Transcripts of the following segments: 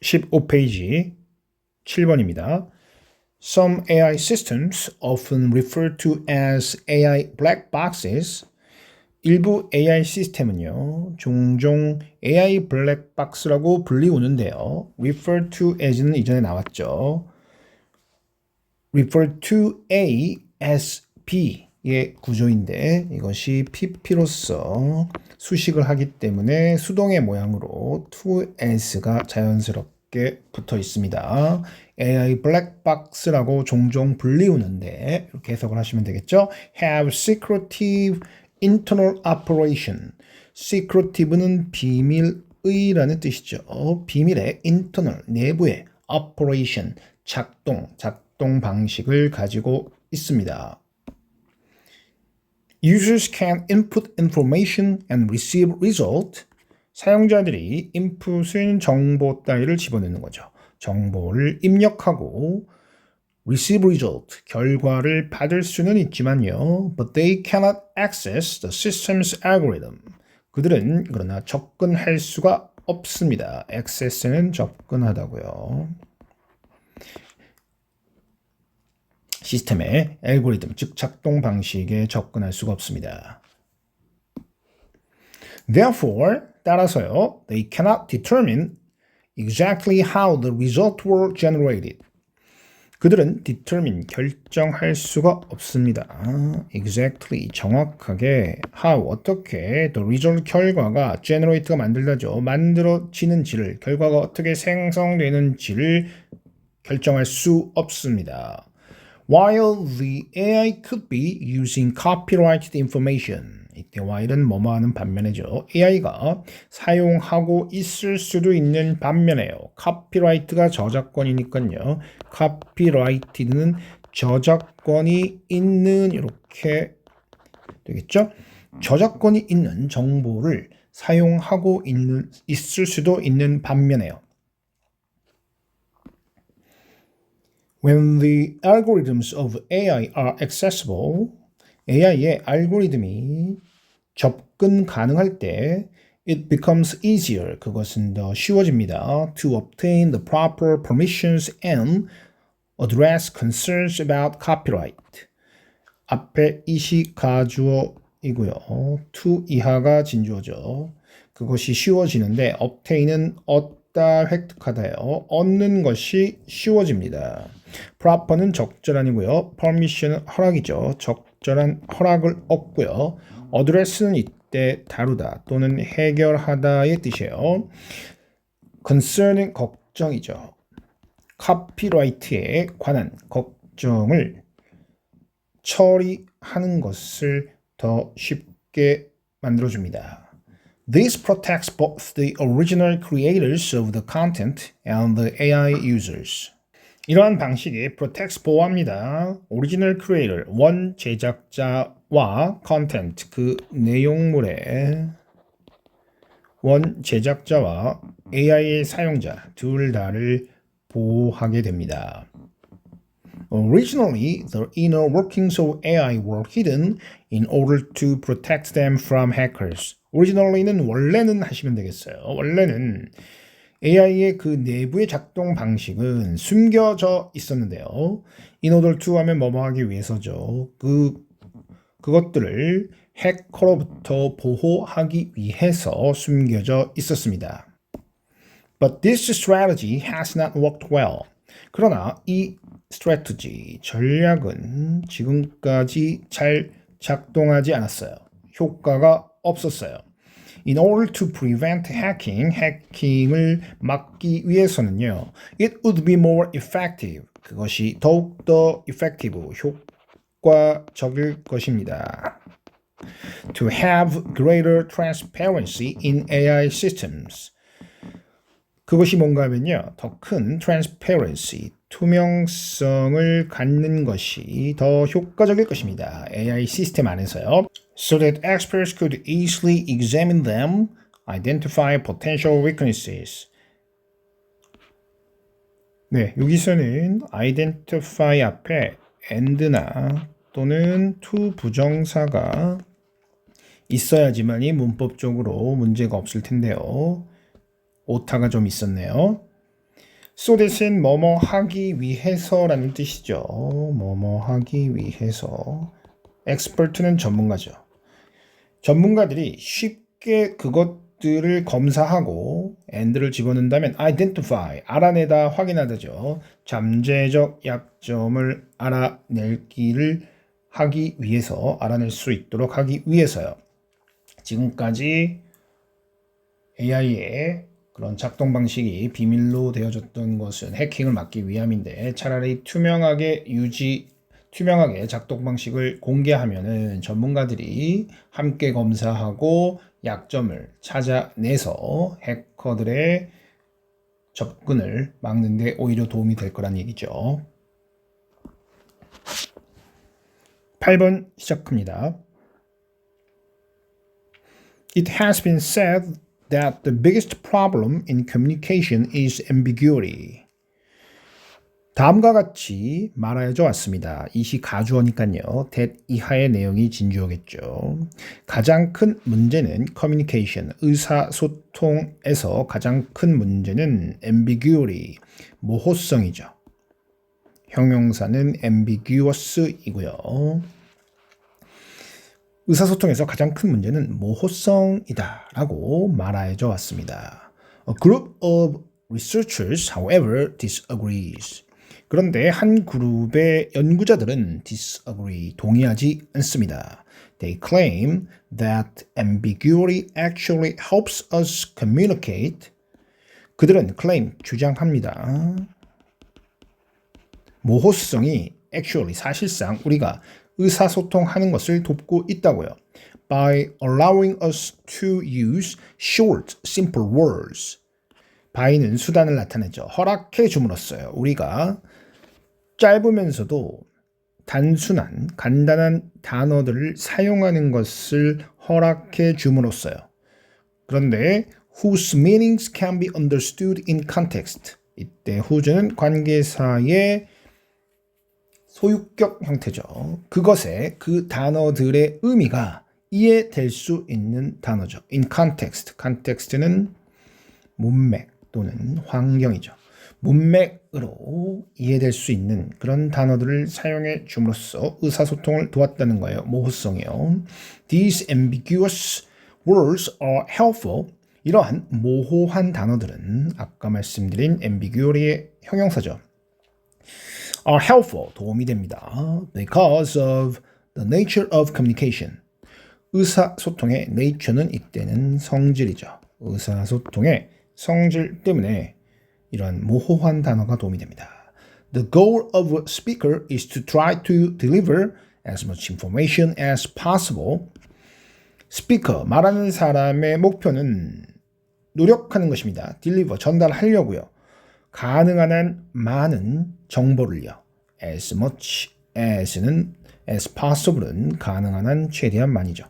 15페이지 7번입니다. Some AI systems, often referred to as AI black boxes, 일부 AI 시스템은요, 종종 AI 블랙박스라고 불리우는데요. refer to as는 이전에 나왔죠. refer to A as B의 구조인데 이것이 PP로서 수식을 하기 때문에 수동의 모양으로 to as가 자연스럽게 붙어 있습니다. AI 블랙박스라고 종종 불리우는데 이렇게 해석을 하시면 되겠죠. have secretive internal operation. secretive는 비밀의라는 뜻이죠. 비밀의 internal, 내부의 operation, 작동 방식을 가지고 있습니다. Users can input information and receive result. 사용자들이 input은 정보 따위를 집어넣는 거죠. 정보를 입력하고 receive result, 결과를 받을 수는 있지만요. But they cannot access the system's algorithm. 그들은 그러나 접근할 수가 없습니다. access는 접근하다고요. 시스템의 알고리즘, 즉 작동 방식에 접근할 수가 없습니다. Therefore, 따라서요, they cannot determine exactly how the results were generated. 그들은 determine, 결정할 수가 없습니다. Exactly, 정확하게 how, 어떻게 the result, 결과가 generate가 만들다죠. 만들어지는지를, 결과가 어떻게 생성되는지를 결정할 수 없습니다. While the AI could be using copyrighted information. 이때 while은 뭐뭐 하는 반면에죠. AI가 사용하고 있을 수도 있는 반면에요. copyright가 저작권이니까요. copyrighted는 저작권이 있는 이렇게 되겠죠. 저작권이 있는 정보를 사용하고 있을 수도 있는 반면에요. When the algorithms of AI are accessible, AI의 알고리즘이 접근 가능할 때 it becomes easier, 그것은 더 쉬워집니다. to obtain the proper permissions and address concerns about copyright. 앞에 it이 가주어이고요. to 이하가 진주어죠. 그것이 쉬워지는데 obtain은 얻다, 획득하다요. 얻는 것이 쉬워집니다. proper는 적절한이고요. permission은 허락이죠. 적절한 허락을 얻고요. address는 이때 다루다 또는 해결하다의 뜻이에요. concern은 걱정이죠. copyright에 관한 걱정을 처리하는 것을 더 쉽게 만들어줍니다. This protects both the original creators of the content and the AI users. 이러한 방식이 protects, 보호합니다. original creator, 원 제작자와 content, 그 내용물의 원 제작자와 AI의 사용자 둘 다를 보호하게 됩니다. Originally, the inner workings of AI were hidden in order to protect them from hackers. Originally는 원래는 하시면 되겠어요. 원래는 AI의 그 내부의 작동 방식은 숨겨져 있었는데요. In order to 하면 뭐뭐 하기 위해서죠. 그것들을 해커로부터 보호하기 위해서 숨겨져 있었습니다. But this strategy has not worked well. 그러나 이 strategy, 전략은 지금까지 잘 작동하지 않았어요. 효과가 없었어요. In order to prevent hacking, 해킹을 막기 위해서는요, it would be more effective. 그것이 더욱더 effective, 효과적일 것입니다. To have greater transparency in AI systems. 그것이 뭔가 하면요, 더 큰 transparency, 투명성을 갖는 것이 더 효과적일 것입니다. AI 시스템 안에서요. So that experts could easily examine them, identify potential weaknesses. 네, 여기서는 identify 앞에 and나 또는 to 부정사가 있어야지만이 문법적으로 문제가 없을 텐데요. 오타가 좀 있었네요. so that은 뭐뭐 하기 위해서라는 뜻이죠. 뭐뭐 하기 위해서. expert는 전문가죠. 전문가들이 쉽게 그것들을 검사하고 and를 집어넣는다면 identify, 알아내다, 확인하다죠. 잠재적 약점을 알아내기를 하기 위해서, 알아낼 수 있도록 하기 위해서요. 지금까지 AI의 그런 작동 방식이 비밀로 되어졌던 것은 해킹을 막기 위함인데 차라리 투명하게 작동 방식을 공개하면은 전문가들이 함께 검사하고 약점을 찾아내서 해커들의 접근을 막는 데 오히려 도움이 될 거란 얘기죠. 8번 시작합니다. It has been said that the biggest problem in communication is ambiguity. 다음과 같이 말하여져 왔습니다. 이시 가주어니까요. that 이하의 내용이 진주어겠죠. 가장 큰 문제는 communication, 의사소통에서 가장 큰 문제는 ambiguity, 모호성이죠. 형용사는 ambiguous이고요. 의사소통에서 가장 큰 문제는 모호성이다 라고 말하여져 왔습니다. A group of researchers, however, disagrees. 그런데 한 그룹의 연구자들은 disagree, 동의하지 않습니다. They claim that ambiguity actually helps us communicate. 그들은 claim, 주장합니다. 모호성이 actually, 사실상 우리가 의사소통하는 것을 돕고 있다고요. By allowing us to use short, simple words. by는 수단을 나타내죠. 허락해 줌으로써요. 우리가 짧으면서도 단순한, 간단한 단어들을 사용하는 것을 허락해 줌으로써요. 그런데 whose meanings can be understood in context. 이때 whose는 관계사의 소유격 형태죠. 그것에 그 단어들의 의미가 이해될 수 있는 단어죠. In context. context는 문맥 또는 환경이죠. 문맥으로 이해될 수 있는 그런 단어들을 사용해 줌으로써 의사소통을 도왔다는 거예요. 모호성이요. These ambiguous words are helpful. 이러한 모호한 단어들은 아까 말씀드린 ambiguity의 형용사죠. are helpful, 도움이 됩니다. Because of the nature of communication. 의사소통의 nature는 이때는 성질이죠. 의사소통의 성질 때문에 이런 모호한 단어가 도움이 됩니다. The goal of a speaker is to try to deliver as much information as possible. 스피커, 말하는 사람의 목표는 노력하는 것입니다. deliver, 전달하려고요. 가능한 한 많은 정보를요. as much as는 as possible은 가능한 한 최대한 많이죠.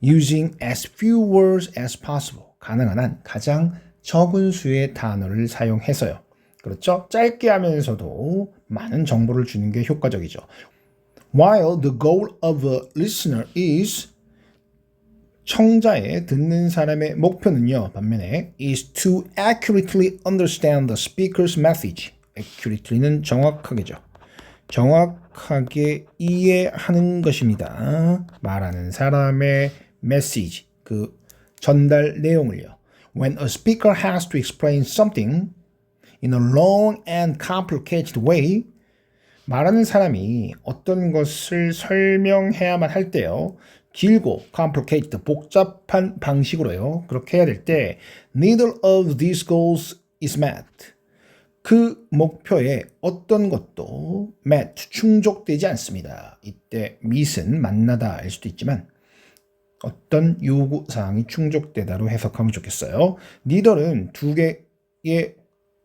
using as few words as possible. 가능한 한 가장 적은 수의 단어를 사용해서요. 그렇죠? 짧게 하면서도 많은 정보를 주는 게 효과적이죠. While the goal of a listener is 청자의 듣는 사람의 목표는요. 반면에 is to accurately understand the speaker's message. accurately는 정확하게죠. 정확하게 이해하는 것입니다. 말하는 사람의 message, 그 전달 내용을요. When a speaker has to explain something in a long and complicated way, 말하는 사람이 어떤 것을 설명해야만 할 때요. 길고 complicated, 복잡한 방식으로요. 그렇게 해야 될 때 neither of these goals is met. 그 목표에 어떤 것도 met, 충족되지 않습니다. 이때 meet은 만나다 알 수도 있지만 어떤 요구사항이 충족되다로 해석하면 좋겠어요. neither는 두 개의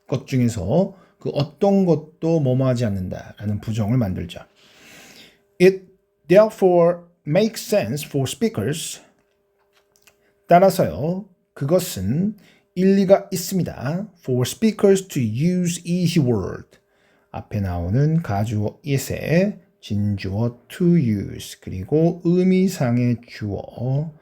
것 중에서 그 어떤 것도 뭐뭐하지 않는다라는 부정을 만들죠. It therefore makes sense for speakers. 따라서요, 그것은 일리가 있습니다. For speakers to use easy word. 앞에 나오는 가주어 it에 진주어 to use 그리고 의미상의 주어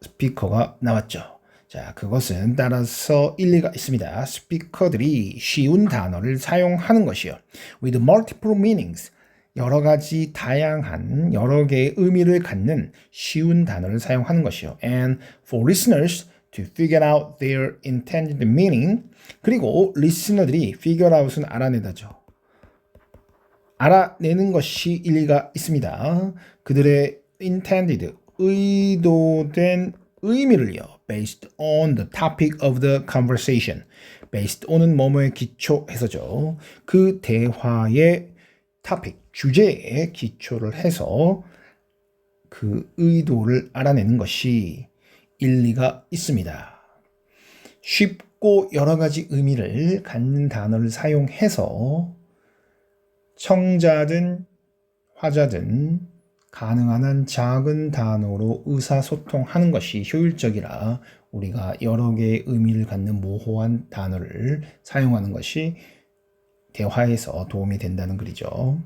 스피커가 나왔죠. 자, 그것은 따라서 일리가 있습니다. 스피커들이 쉬운 단어를 사용하는 것이요. With multiple meanings. 여러 가지 다양한 여러 개의 의미를 갖는 쉬운 단어를 사용하는 것이요. And for listeners to figure out their intended meaning. 그리고 리스너들이 figure out은 알아내다죠. 알아내는 것이 일리가 있습니다. 그들의 intended, 의도된 의미를요. based on the topic of the conversation. based on은 뭐뭐에 기초해서죠. 그 대화의 topic, 주제에 기초를 해서 그 의도를 알아내는 것이 일리가 있습니다. 쉽고 여러 가지 의미를 갖는 단어를 사용해서 청자든 화자든 가능한 한 작은 단어로 의사소통하는 것이 효율적이라 우리가 여러 개의 의미를 갖는 모호한 단어를 사용하는 것이 대화에서 도움이 된다는 글이죠.